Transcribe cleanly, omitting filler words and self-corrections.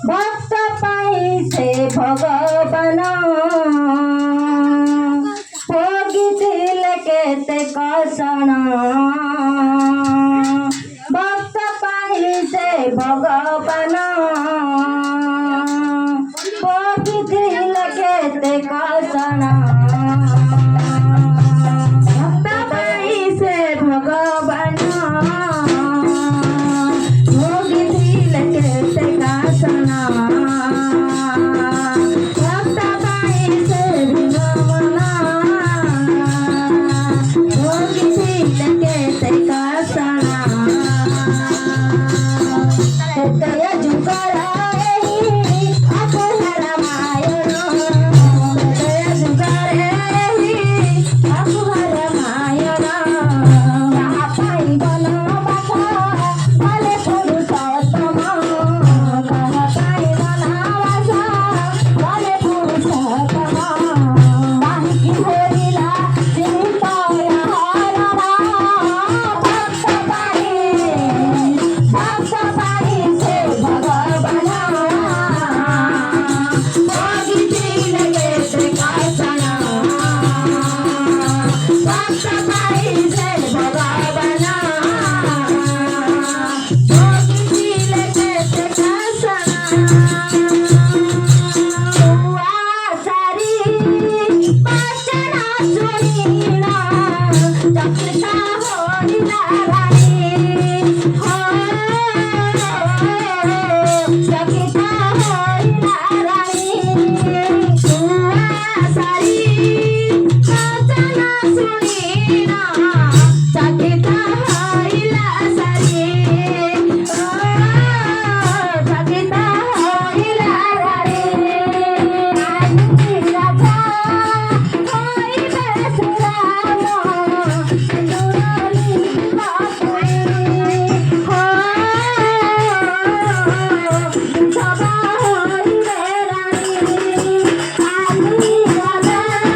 भक्त पाइसे भगवान भोगिथिले केते कषण भक्त पाइसे भगवान भोगिथिले केते कषण भक्त पाइसे भगवान भोगिथिले केते कषण भक्त पाइसे भगवान भोगिथिले केते कषण हृदय जुगरा